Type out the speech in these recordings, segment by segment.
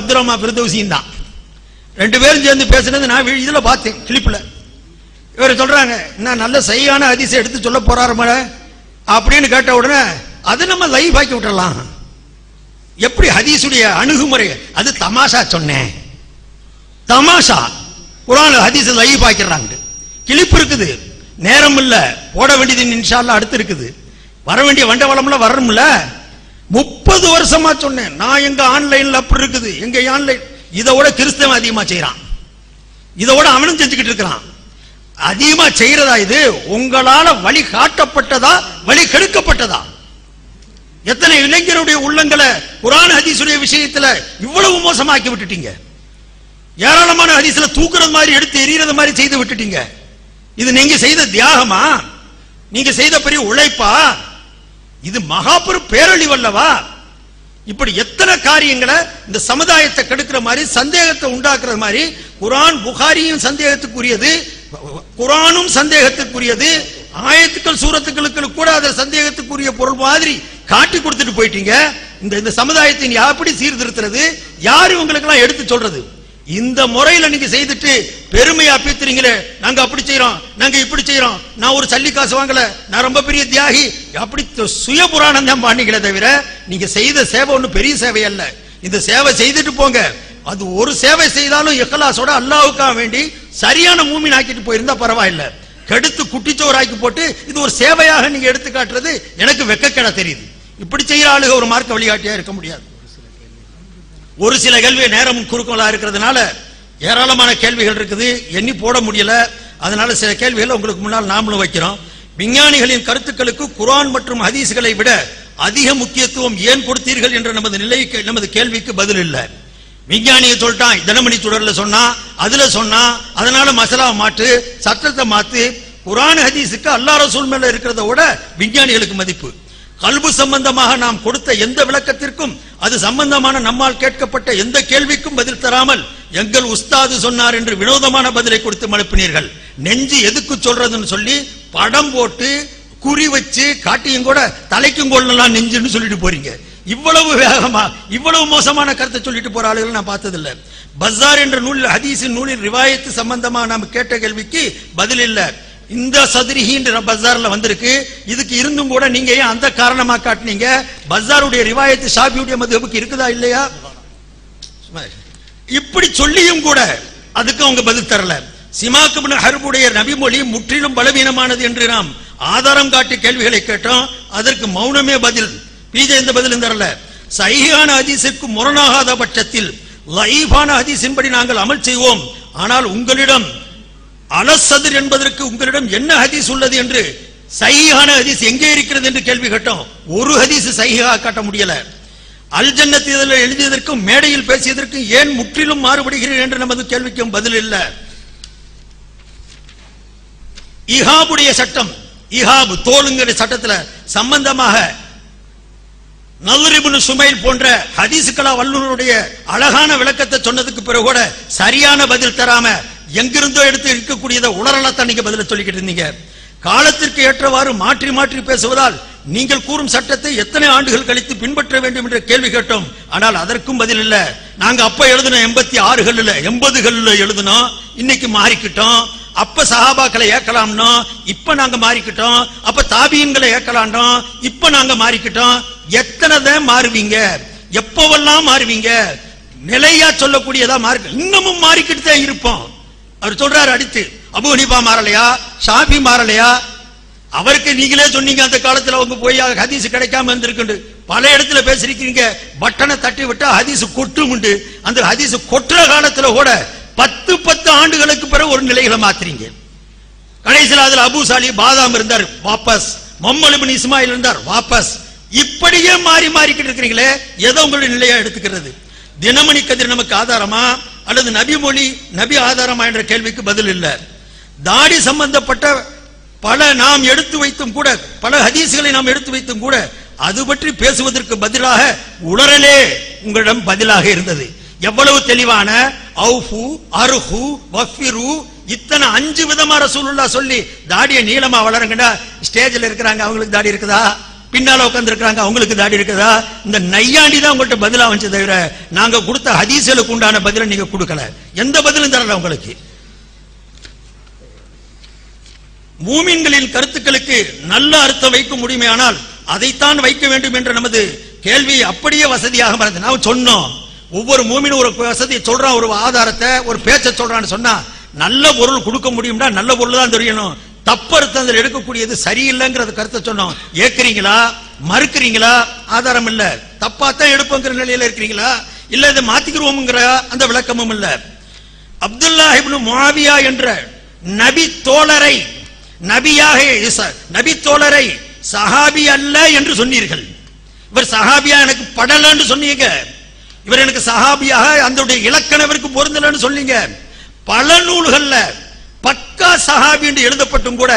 அப்துல் ரஹ்மான் ஃபிர்தௌஸியும் தான். ரெண்டு பேரும் சேர்ந்து பேசுனது நான் இதுல பார்த்தேன், கிளிப்ல. இவர் சொல்றாங்க, நான் நல்ல சையான ஹதீஸை எடுத்து சொல்ல போறாருமா அப்படின்னு கேட்ட உடனே அது நம்ம லைவ் ஆக்கி விட்டுறலாம். எப்படி ஹதீஸுடைய அணுகுமுறை? அது தமாஷா சொன்னேன், தமாஷா. குர்ஆன் ஹதீஸ் லைவ் ஆக்கிடுறாங்க. கிளிப் இருக்குது, நேரம் இல்ல, போட வேண்டியது இன்ஷா அல்லாஹ் அடுத்து இருக்குது, வர வேண்டிய வண்டவளம்ல வரணும்ல. 30 வருஷமா சொன்னேன் நான், எங்க ஆன்லைன்ல அப்படி இருக்குது, எங்க ஆன்லைன். இதை விட கிறிஸ்தவன் அதிகமா செய்யறான், இதை விட அவனும் செஞ்சுக்கிட்டு இருக்கிறான். அதிகமா செய்யறதா இது? உங்களால வழி காட்டப்பட்டதா, வழி கெடுக்கப்பட்டதா? எத்தனை இளைஞருடைய உள்ளங்களை குர்ஆன் ஹதீஸுடைய விஷயத்துல இவ்வளவு மோசமாக்கி விட்டுட்டீங்க. ஏராளமான ஹதீஸ்ல தூக்குறது மாதிரி எடுத்து எரியறது மாதிரி செய்து விட்டுட்டீங்க. இது நீங்க செய்த தியாகமா? நீங்க செய்த பெரிய உழைப்பா? இது மகாபெரும் பேரழிவல்லவா? இப்படி எத்தனை காரியங்களை இந்த சமுதாயத்தை கெடுக்கிற மாதிரி, சந்தேகத்தை உண்டாக்குற மாதிரி. குர்ஆன் புகாரியும் சந்தேகத்துக்குரியது, குர்ஆனும் சந்தேகத்துக்குரியது, ஆயத்துக்கள் சூரத்துக்களுக்கு கூட அதை சந்தேகத்துக்குரிய பொருள் மாதிரி காட்டி கொடுத்துட்டு போயிட்டீங்க. இந்த சமுதாயத்தை எப்படி சீர்திருத்துறது? யாரு உங்களுக்கு எல்லாம் எடுத்து சொல்றது? இந்த முறையில நீங்க செய்துட்டு பெருமையா பேத்துறீங்களே, நாங்க அப்படி செய்யறோம், நாங்க இப்படி செய்யறோம், நான் ஒரு சல்லி காசு வாங்கல, நான் ரொம்ப பெரிய தியாகி, அப்படி சுய புராணம் தான் பண்ணீங்களே தவிர நீங்க செய்த சேவை ஒண்ணு பெரிய சேவை அல்ல. இந்த சேவை செய்துட்டு போங்க. அது ஒரு சேவை செய்தாலும் இக்லாஸோட அல்லாஹ்வுக்காக வேண்டி சரியான மூமின் ஆக்கிட்டு போயிருந்தா பரவாயில்ல. கெடுத்து குட்டிச்சோராக்கி போட்டு இது ஒரு சேவையாக நீங்க எடுத்து காட்டுறது எனக்கு வெக்கக்கேடா தெரியுது. இப்படி செய்யற ஆளுக ஒரு மார்க்க வழிகாட்டியா இருக்க முடியாது. ஒரு சில கேள்வி நேரமும் குறுக்கலா இருக்கிறதுனால ஏராளமான கேள்விகள் இருக்குது, எண்ணி போட முடியல. அதனால சில கேள்விகளை உங்களுக்கு முன்னால் நாமளும் வைக்கிறோம். விஞ்ஞானிகளின் கருத்துக்களுக்கு குர்ஆன் மற்றும் ஹதீஸ்களை விட அதிக முக்கியத்துவம் ஏன் கொடுத்தீர்கள் என்ற நமது கேள்விக்கு பதில் இல்லை. விஞ்ஞானியை சொல்லிட்டான், தினமணி சுடர்ல சொன்னா, அதுல சொன்னா, அதனால மசாலா மாற்று, சட்டத்தை மாத்து. குர்ஆன் ஹதீஸுக்கு அல்லாஹ் ரசூல் மேல இருக்கிறத விட விஞ்ஞானிகளுக்கு மதிப்பு. கல்பு சம்பந்தமாக நாம் கொடுத்த எந்த விளக்கத்திற்கும், அது சம்பந்தமான நம்மால் கேட்கப்பட்ட எந்த கேள்விக்கும் பதில் தராமல் எங்கள் உஸ்தாது சொன்னார் என்று வினோதமான பதிலை கொடுத்து மழுப்பினீர்கள். நெஞ்சு எதுக்கு சொல்றதுன்னு சொல்லி படம் போட்டு குறி வச்சு காட்டியும் கூட தலைக்கும் கொள்ளலாம் நெஞ்சுன்னு சொல்லிட்டு போறீங்க. இவ்வளவு வேகமா இவ்வளவு மோசமான கருத்தை சொல்லிட்டு போற ஆளுகள் நான் பார்த்ததில்லை. பஸார் என்ற நூலில், ஹதீஸின் நூலில் ரிவாயத்து சம்பந்தமா நாம் கேட்ட கேள்விக்கு பதில் இல்ல. இந்த சதுரிஹின்ற பஸார்ல வந்திருக்கு, இதுக்கு இருந்தும் கூட நீங்க ஏன் அந்த காரணமா காட்டினீங்க? பஸாருடைய ரிவாயத்து ஷாஃபியுடைய மதுஹபுக்கு இருக்குதா இல்லையா? இப்படி சொல்லியும் கூட அதுக்கு அவங்க பதில் தரல. சிமாக் இப்னு ஹர்புடைய நபிமொழி முற்றிலும் பலவீனமானது என்று நாம் ஆதாரம் காட்டி கேள்விகளை கேட்டோம். அதற்கு மௌனமே பதில். பிஜே இந்த பதிலும் தரல. சஹீஹான ஹதீஸுக்கு முரணாகாத பட்சத்தில் லைஃபான ஹதீஸின்படி நாங்கள் அமல் செய்வோம். ஆனால் உங்களிடம் அலசதர் என்பதற்கு உங்களிடம் என்ன ஹதீஸ் உள்ளது என்று, சஹீஹான ஹதீஸ் எங்கே இருக்கிறது என்று கேள்வி கேட்டோம். ஒரு ஹதீஸ் சஹீஹா காட்ட முடியல. அல் ஜன்னத் இதில் எழுதியதற்கும் மேடையில் பேசியதற்கும் ஏன் முற்றிலும் மாறுபடுகிறீர்கள் என்று நமது கேள்விக்கும் பதில் இல்ல. இஹாபுடைய சட்டம், இஹாபு தோலுங்கிற சட்டத்துல சம்பந்தமாக நல்ர் இப்னு சுமைல் போன்ற ஹதீஸ்களா வல்லுநருடைய அழகான விளக்கத்தை சொன்னதுக்கு பிறகு கூட சரியான பதில் தராம எங்கிருந்தோ எடுத்து இருக்கக்கூடியதை உளறலத்தான் நீங்க பதில சொல்லிக்கிட்டு இருந்தீங்க. காலத்திற்கு ஏற்றவாறு மாற்றி மாற்றி பேசுவதால் நீங்கள் கூறும் சட்டத்தை எத்தனை ஆண்டுகள் கழித்து பின்பற்ற வேண்டும் என்ற கேள்வி கேட்டோம். ஆனால் அதற்கும் பதில் இல்ல. நாங்க அப்ப எழுதின 86 80 எழுதினோம், இன்னைக்கு மாறிக்கிட்டோம். அப்ப சஹாபாக்களை ஏக்கலாம்னோ, இப்ப நாங்க மாறிக்கிட்டோம். அப்ப தாபியன்களை ஏக்கலாண்டோம், இப்ப நாங்க மாறிக்கிட்டோம். எத்தனை தான் மாறுவீங்க? எப்பவெல்லாம் மாறுவீங்க? நிலையா சொல்லக்கூடியதா மாறி இன்னமும் மாறிக்கிட்டு தான் இருப்போம். அவர் சொல்றாரு அடுத்து, அபூ ஹனீஃபா மாறலையா, ஷாஃபி மாறலையா? அவருக்கு நீங்களே சொன்னீங்க அந்த காலத்துல அவங்க போய் ஹதீஸ் கிடைக்காம இருந்திருக்கு. பல இடத்துல பேசிருக்கீங்க, பட்டனை தட்டி விட்டா ஹதீஸ் கொட்டுமுண்டு. அந்த ஹதீஸ் கொட்டுற காலத்துல கூட 10 ஆண்டுகளுக்கு பிறகு ஒரு நிலைகளை மாத்துறீங்க. கடைசியில் அதுல அபூ சாலி பாதாம் இருந்தார், வாபஸ். முஹம்மது இப்னு இஸ்மாயில் இருந்தார், வாபஸ். இப்படியே மாறி மாறிக்கிட்டு இருக்கிறீங்களே, எதை உங்களுடைய நிலையா எடுத்துக்கிறது? தினமணி கதிர் நமக்கு ஆதாரமா அல்லது நபி மொழி நபி ஆதாரமா என்ற கேள்விக்கு பதில் இல்ல. தாடி சம்பந்தப்பட்ட பல நாம் எடுத்து வைத்தும் கூட, பல ஹதீஸ்களை நாம் எடுத்து வைத்தும் கூட அது பற்றி பேசுவதற்கு பதிலாக உளறலே உங்களிடம் பதிலாக இருந்தது. எவ்வளவு தெளிவான அவுஃபு, அர்ஹு, வஃபிரு, இத்தனை 5 விதமா ரசூலுல்லாஹ் சொல்லி தாடியை நீளமா வளருங்கடா. ஸ்டேஜ்ல இருக்கிறாங்க, அவங்களுக்கு தாடி இருக்குதா? பின்னால உட்கார்ந்து இருக்காங்க, அவங்களுக்கு தாடி இருக்குதா? இந்த நையாண்டி தான் உங்கள்கிட்ட பதிலா வந்துச்சு தவிர நாங்க கொடுத்த ஹதீஸ்களுக்கு உண்டான பதிலை நீங்க கொடுக்கல, எந்த பதிலும் தரல உங்களுக்கு. மூமின்களின் கருத்துக்களுக்கு நல்ல அர்த்தம் வைக்க முடியுமானால் அதைத்தான் வைக்க வேண்டும் என்ற நமது கேள்வி அப்படியே வசதியாக மறந்து நாம் சொன்னோம். ஒவ்வொரு மூமினும் ஒரு வசதியை சொல்றான், ஒரு ஆதாரத்தை ஒரு பேச்சை சொல்றான்னு சொன்னா நல்ல பொருள் கொடுக்க முடியும்னா நல்ல பொருள் தான் தெரியணும். தப்பர்த்தத்தில் எடுக்கக்கூடியது சரியில்லைங்கிறது கருத்தை சொன்னோம். ஏற்கிறீங்களா மறுக்கிறீங்களா? ஆதாரம் இல்ல, தப்பாத்தான் எடுப்போங்கிற நிலையில இருக்கிறீங்களா? இல்ல இதை மாத்திக்கிறோம்ங்கிற அந்த விளக்கமும் இல்ல. அப்துல்லா இப்னு முஆவியா என்ற நபி தோழரை நபி தோழரை சஹாபி அல்ல என்று சொன்னீர்கள். இவர் சஹாபியா எனக்கு படலன்னு சொன்னீங்க. இவர் எனக்கு சஹாபியாக அந்த இலக்கணவிற்கு பொருந்தலன்னு சொன்னீங்க. பல நூல்கள்ல பக்கா சஹாபி என்று எழுதப்பட்டும் கூட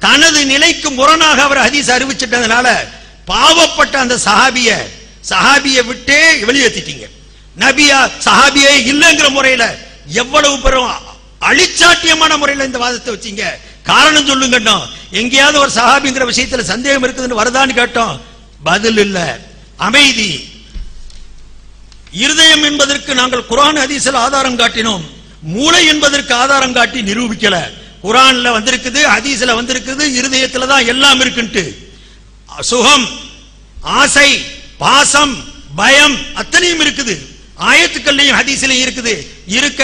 தனது நிலைக்கு முரணாக அவர் ஹதீஸ் அறிவிச்சிட்டதுனால பாவப்பட்ட அந்த சஹாபியை விட்டே வெளியேற்றிட்டீங்க. நபியா சஹாபியே இல்லைங்கிற முறையில எவ்வளவு பெரும் அழிச்சாட்டியமான முறையில் இந்த வாதத்தை வச்சீங்க. காரணம் சொல்லுங்க. எங்கேயாவது ஒரு சஹாபிங்கிற விஷயத்துல சந்தேகம் இருக்குதுன்னு வருதான்னு கேட்டோம், பதில் இல்ல, அமைதி. இருதயம் என்பதற்கு நாங்கள் குர்ஆன் ஹதீஸில் ஆதாரம் காட்டினோம், மூளை என்பதற்கு ஆதாரம் காட்டி நிரூபிக்கல. குர்ஆன்ல வந்திருக்குது, ஹதீஸ்ல வந்திருக்குது, இருதயத்துல தான் எல்லாம் இருக்குன்ட்டு. சுகம், ஆசை, பாசம், பயம் அத்தனையும் இருக்குது, ஆயத்துக்கள்லையும் ஹதீஸ்லயும் இருக்குது. இருக்க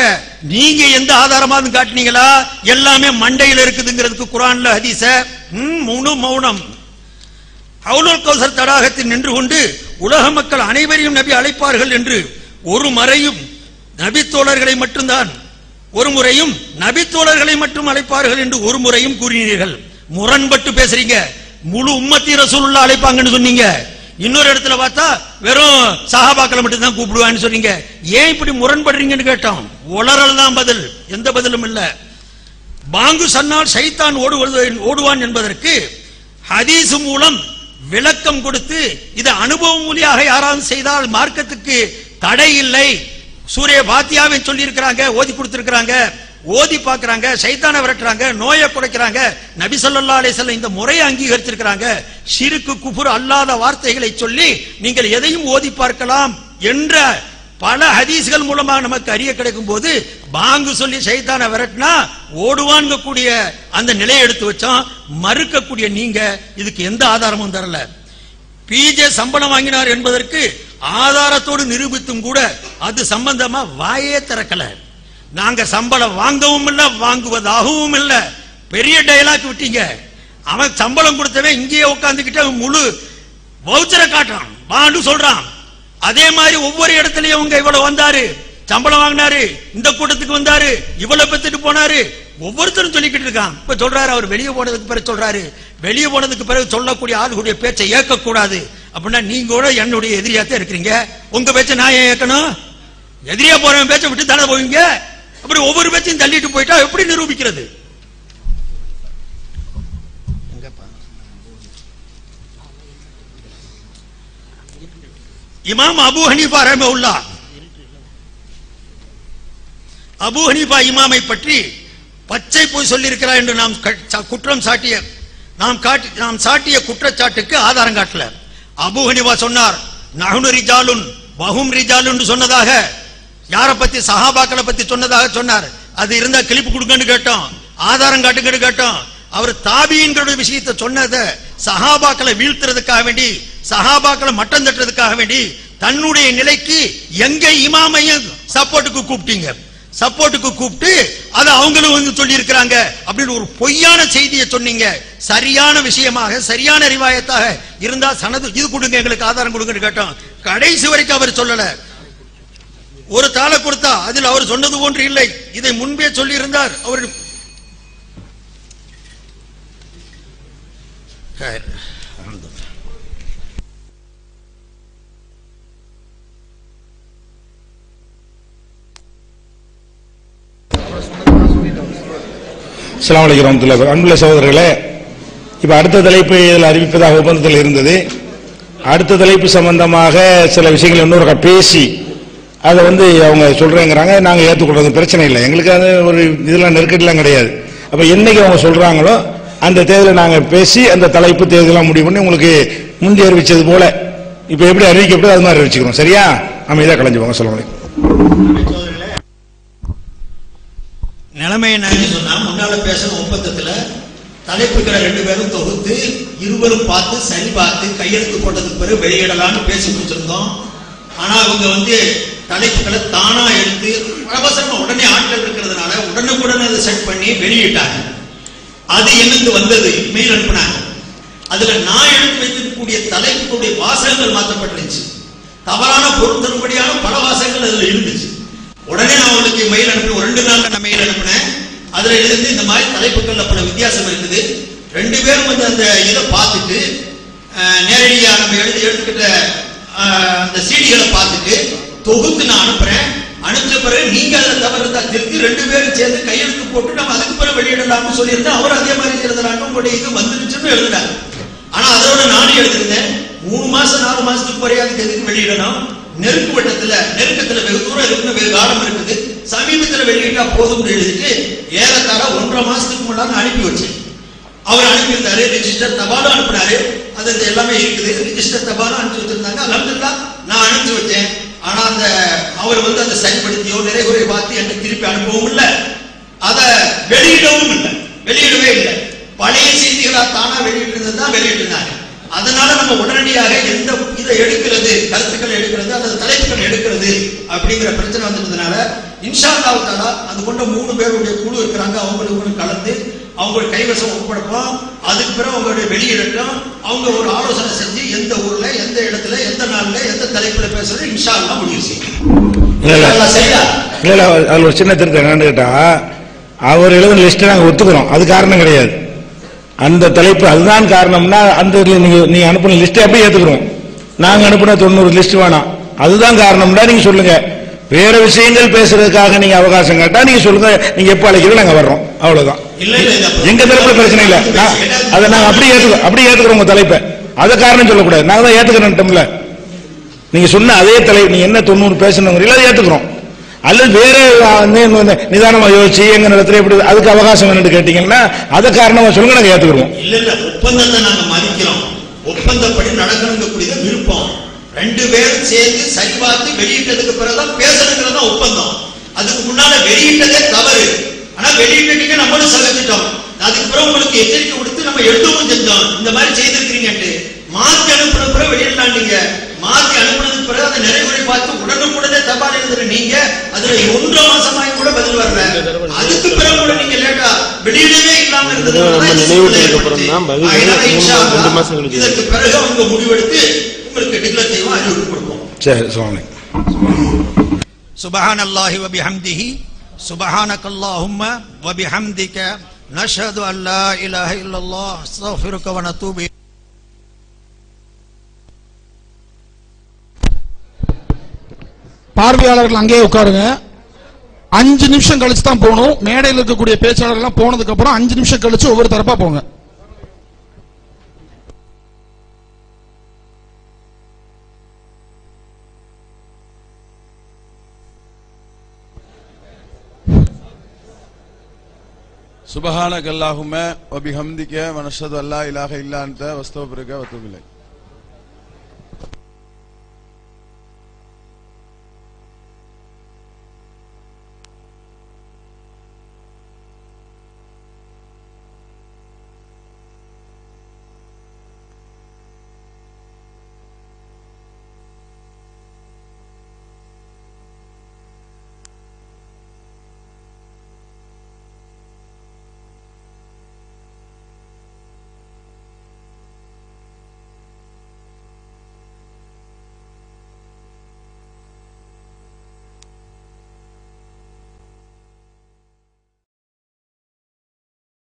நீங்க எந்த ஆதாரமாவது காட்டினீங்களா? எல்லாமே மண்டையில இருக்குதுங்கிறதுக்கு குர்ஆன்ல ஹதீஸ மௌனம். ஹவுலுல் கௌசர் தடாகத்தில் நின்று கொண்டு உலக மக்கள் அனைவரையும் நபி அழைப்பார்கள் என்று ஒரு முறையும் நபி தோழர்களை மட்டும்தான், ஒரு முறையும் நபி தோழர்களை மட்டும் அழைப்பார்கள் என்று ஒரு முறையும் கூறினீர்கள். முரண்பட்டு பேசுறீங்க. முழு உம்மத்தி ரசூலுல்லாஹ் அழைப்பாங்கன்னு சொன்னீங்க. இன்னொரு இடத்துல பார்த்தா வெறும் சஹாபாக்களை மட்டும் தான் கூப்பிடுவான்னு சொன்னீங்க. ஏன் இப்படி முரண்படுறீங்கன்னு கேட்டோம். உளறல் தான் பதில், எந்த பதிலும் இல்ல. பாங்கு சொன்னால் ஷைத்தான் ஓடுவான் என்பதற்கு ஹதீஸ் மூலம் விளக்கம் கொடுத்து இது அனுபவ மூலியாக யாராவது செய்தால் மார்க்கத்துக்கு தடை இல்லை. சூரிய பாத்தியாவை சொல்லி இருக்கிறாங்க, ஓதி கொடுத்திருக்கிறாங்க, ஓதி பார்க்கறாங்க, ஷைத்தானை விரட்டுறாங்க, நோயை குறைக்கிறாங்க. நபி ஸல்லல்லாஹு அலைஹி வஸல்லம் இந்த முறையை அங்கீகரிச்சிருக்கிறாங்க. ஷிர்க் குஃப்ர் அல்லாத வார்த்தைகளை சொல்லி நீங்கள் எதையும் ஓதி பார்க்கலாம் என்ற பல ஹதீஸ்கள் மூலமாக நமக்கு அறிய கிடைக்கும் போது பாங்கு சொல்லி ஷைத்தானை விரட்டினா ஓடுவாங்க கூடிய அந்த நிலையை எடுத்து வச்சோம். மறுக்கக்கூடிய நீங்க இதுக்கு எந்த ஆதாரமும் தரல. பிஜே சம்பளம் வாங்கினார் என்பதற்கு ஆதாரத்தோடு நிரூபித்தும் கூட அது சம்பந்தமா வாயே திறக்கல. நாங்க சம்பளம் வாங்கவும் இல்ல, வாங்குவதாகவும் இல்ல. பெரிய டயலாக் விட்டீங்க. அவன் சம்பளம் கொடுத்தவன் இங்கேயே உட்கார்ந்துகிட்டு முழு வவுச்சரை காட்டுறான், வான்னு சொல்றான். அதே மாதிரி ஒவ்வொரு இடத்துலயும் உங்க இவ்வளவு வந்தாரு, சம்பளம் வாங்கினாரு, இந்த கூட்டத்துக்கு வந்தாரு, இவ்வளவு பெத்துட்டு போனாரு, ஒவ்வொருத்தரும் சொல்லிக்கிட்டு இருக்கான். இப்ப சொல்றாரு அவர் வெளியே போனதுக்கு பிறகு சொல்றாரு, வெளியே போனதுக்கு பிறகு சொல்லக்கூடிய ஆளுடைய பேச்சை ஏற்க கூடாது அப்படின்னா நீங்க கூட என்னுடைய எதிரியாத்தான் இருக்கிறீங்க. உங்க பேச்சை நான் ஏன் ஏற்கணும்? எதிரியா போறவன் பேச்சை விட்டு தானே போவீங்க. அப்படி ஒவ்வொரு பேச்சையும் தள்ளிட்டு போயிட்டா எப்படி நிரூபிக்கிறது? இமாம் அபூ ஹனீஃபா ரஹ்மத்துல்லாஹ், அபூ ஹனீஃபா இமாமை பற்றி பச்சை போய் சொல்லி இருக்கிறார் என்று நாம் குற்றம் சாட்டிய நாம் சாட்டிய குற்றச்சாட்டுக்கு ஆதாரம் காட்டல. அபூ ஹனீஃபா சொன்னார் நஹ்னு ரிஜாலுன் வஹும் ரிஜாலுன் சொன்னதாக, யாரை பத்தி? சஹாபாக்களை பத்தி சொன்னதாக சொன்னார். அது இருந்தா கிளிப்பு கொடுங்கன்னு கேட்டோம், ஆதாரம் காட்டுங்கன்னு கேட்டோம். அவர் தாபியின்களுடைய விஷயத்தை சொன்னதை சஹாபாக்களை வீழ்த்துறதுக்காக வேண்டி, சஹாபாக்களை மட்டம் தட்டுறதுக்காக வேண்டி தன்னுடைய நிலைக்கு எங்க இமாமையும் சப்போர்ட்டுக்கு கூப்பிட்டீங்க. சப்போர்ட்டுக்கு கூப்பிட்டு அதை அவங்களும் வந்து சொல்லி இருக்கிறாங்க அப்படின்னு ஒரு பொய்யான செய்தியை சொன்னீங்க. சரியான விஷயமாக சரியான ரிவாயத்தாக இருந்தா சனது இது கொடுங்க, எங்களுக்கு ஆதாரம் கொடுங்கன்னு கேட்டோம். கடைசி வரைக்கும் அவர் சொல்லல. ஒரு தாளை கொடுத்தா அதில் அவர் சொன்னது ஒன்று இல்லை, இதை முன்பே சொல்லி இருந்தார் அவர். அஸ்ஸலாமு அலைக்கும் வரஹ்மத்துல்லாஹி. அன்புள்ள சகோதரர்களே, இப்ப அடுத்த தலைப்பு இதில் அறிவிப்பதாக ஒப்பந்தத்தில் இருந்தது. அடுத்த தலைப்பு சம்பந்தமாக சில விஷயங்கள் இன்னொரு பேசி அதை அவங்க சொல்றேங்கிறாங்க. நாங்கள் ஏற்றுக்கொள்றது பிரச்சனை இல்லை, எங்களுக்கு அது ஒரு இதெல்லாம் நெருக்கடிலாம் கிடையாது. அப்ப என்னைக்கு அவங்க சொல்றாங்களோ அந்த தேர்தலை நாங்க பேசி அந்த தலைப்பு தேர்தலாம் முடிவு பண்ணி உங்களுக்கு முந்தி அறிவிச்சது போல இப்ப எப்படி அறிவிக்கப்படும் அது மாதிரி அறிவிச்சுக்கிறோம். சரியா? அமைதியா கலைஞ்சு போங்க. சொல்லுங்க. நிலைமை என்னன்னு சொன்னா, முன்னால பேசின ஒப்பந்தத்துல தலைப்புகளை 2 பேரும் தொகுத்து இருவரும் பார்த்து சரி பார்த்து கையெழுத்து போட்டதுக்கு பிறகு வெளியிடலாம்னு பேசி முடிச்சிருந்தோம். ஆனா அவங்க தலைப்புகளை தானா எடுத்து அவசரமா உடனே ஆட்கள் இருக்கிறதுனால உடனுக்குடன் அதை செட் பண்ணி வெளியிட்டாங்க. அது எனக்கு வந்தது, மெயில் அனுப்பினாங்க. அதுல நான் எடுத்து வைத்திருக்கக்கூடிய தலைப்புடைய வாசகங்கள் மாற்றப்பட்டுருச்சு. தவறான பொருத்தரும்படியான பல வாசகங்கள் அதுல இருந்துச்சு. உடனே நான் அவங்களுக்கு மெயில் அனுப்பி 2 நாள்ல நான் மெயில் அனுப்பினேன். அதுல எழுதி இந்த மாதிரி தலைப்புகள்ல பல வித்தியாசம் இருக்குது. 2 பேரும் அந்த இதை பார்த்துட்டு நேரடியா நம்ம எடுத்துக்கிட்ட அந்த சீடிகளை பார்த்துட்டு தொகுத்து நான் அனுப்புறேன். அனுப்பிச்ச பிறகு நீங்க அதில் தவறு திருத்தி 2 பேரும் சேர்ந்து கையெழுத்து போட்டு நம்ம அதுக்கு பிறகு வெளியிடலாம்னு சொல்லியிருந்தேன். அவர் அதே மாதிரி எழுதுறாங்க, உங்களுடைய இது வந்துருச்சுன்னு எழுதுறாங்க. ஆனா அதோட நானும் எழுதிருந்தேன் 3 மாசம் 4 மாசத்துக்கு குறைய அதுக்கு எதுக்கு வெளியிடணும்? நெருக்கத்துல வெகு தூரம் இருக்குன்னு வெகு காலம் இருக்குது, சமீபத்தில் வெளியிட்டா போதும்னு எழுதிட்டு ஏறத்தாழ 1.5 மாசத்துக்கு முன்னாடி அனுப்பி வச்சேன். அவர் அனுப்பியிருந்தாரு, ரிஜிஸ்டர் தபாலும் அனுப்பினாரு. அது எல்லாமே இருக்குது. ரிஜிஸ்டர் தபாலும் அனுப்பி வச்சிருந்தாங்க. அல்ஹம்துலில்லாஹ் நான் அனுப்பி வச்சேன். ஆனா அவர் அதை சரிப்படுத்தியோ நிறைகுறை பார்த்து எனக்கு திருப்பி அனுப்பவும் இல்லை, அதை வெளியிடவும் இல்லை, வெளியிடவே இல்லை. பழைய செய்திகளா தானா வெளியிட்டிருந்ததுதான் வெளியிட்டிருந்தாங்க. அதனால நம்ம உடனடியாக எந்த இதை எடுக்கிறது, கருத்துக்கள் எடுக்கிறது அல்லது தலைப்புகள் எடுக்கிறது அப்படிங்கிற பிரச்சனை வந்திருந்ததுனால இன்ஷா அல்லாஹ் தஆலா அது கொண்ட 3 பேருடைய குழு இருக்கிறாங்க. அவங்களுக்கு கலந்து அவங்களுடைய கைவசம் ஒப்படைப்போம். அதுக்கு பிறகு அவங்களுடைய வெளியிடட்டும். அவங்க ஒரு ஆலோசனை செஞ்சு எந்த ஊர்ல எந்த இடத்துல எந்த நாள்ல எந்த தலைப்புல பேசுறது இன்ஷா அல்லாஹ் முடிவு செய்யலாம். சரியா? இல்ல அதுல ஒரு சின்ன திருத்தம் என்னன்னு கேட்டா, அவர் எழுதின லிஸ்ட் நாங்க ஒத்துக்கிறோம், அது காரணம் கிடையாது. அந்த தலைப்பு அதுதான் காரணம்னா அந்த நீங்க அனுப்பின லிஸ்ட் அப்படியே ஏத்துக்கிறோம். நாங்க அனுப்பின 90 லிஸ்ட் வேணாம், அதுதான் காரணம்னா நீங்க சொல்லுங்க. வேற விஷயங்கள் பேசுறதுக்காக நீங்க அவகாசம் கேட்டா நீங்க சொல்லுங்க, நீங்க எப்ப அழைக்கிறோம் நாங்க வர்றோம், அவ்வளவுதான். எங்க தரப்புல பிரச்சனை இல்ல, அதை நாங்க அப்படியே ஏத்துக்கிறோம். உங்க தலைப்பை அதை காரணம் சொல்லக்கூடாது, நாங்க தான் ஏத்துக்கிறோம்ல. நீங்க சொன்ன அதே தலைப்பு நீங்க என்ன 90 பேசணுங்கிறீங்களோ அதை ஏத்துக்கிறோம். அல்லது வேற நிதானமா யோசிச்சு எங்க நடத்துல எப்படி அதுக்கு அவகாசம் வேணும்னு கேட்டீங்கன்னா அதை காரணமா சொல்லுங்க, நாங்க ஏத்துக்கிறோம். இல்ல ஒப்பந்தத்தை நாங்க மதிக்கிறோம். ஒப்பந்தப்படி நடக்கணுங்கக்கூடிய விருப்பம். 2 பேரும் சேர்ந்து சரி பார்த்து வெளியிட்டதுக்கு பிறகுதான் பேசணுங்கிறதா ஒப்பந்தம். அதுக்கு முன்னால வெளியிட்டதே தவறு. ஆனா வெளியிட்டீங்க நம்மளும் சகிச்சிட்டோம். அதுக்கு பிறகு உங்களுக்கு எச்சரிக்கை கொடுத்து நம்ம எழுதவும் செஞ்சோம். இந்த மாதிரி செய்திருக்கிறீங்கட்டு மாத்தி அனுப்புற பிறகு வெளியிடலாம். நீங்க மாத்தி அனுப்புனதுக்கு பிறகு அதை நிறைவுரை பார்த்து உடனுக்குடனே தபால் எழுதுற நீங்க அதுல 1.5 மாசமாய் கூட பதில் வரல. அதுக்கு பிறகு கூட நீங்க லேட்டா வெளியிடவே இல்லாம இருந்தது. இதற்கு பிறகு அவங்க முடிவெடுத்து உங்களுக்கு டிக்ளேர் செய்வோம், அறிவிப்பு கொடுப்போம். சரி, சுவாமி. சுப்ஹானல்லாஹி வ பிஹம்திஹி சுப்ஹானக்கல்லாஹும்ம வ பிஹம்திக நஷ்ஹது அன் லா இலாஹ இல்லல்லாஹ் அஸ்தக்ஃபிருக வ நதூபு. பார்வையாளர்கள் அங்கேயே உட்காருங்க. 5 நிமிஷம் கழிச்சு தான் போகணும். மேடையில் இருக்கக்கூடிய பேச்சாளர்கள் போனதுக்கு அப்புறம் 5 நிமிஷம் கழிச்சு ஒவ்வொரு தரப்பா போங்க. சுப்ஹானக அல்லாஹும்ம வ பிஹம்திக வ நஷ்ஹது அல்லா இலாஹ இல்லா அன்த வஸ்தக்ஃபிருக வ தூபு இலைக்.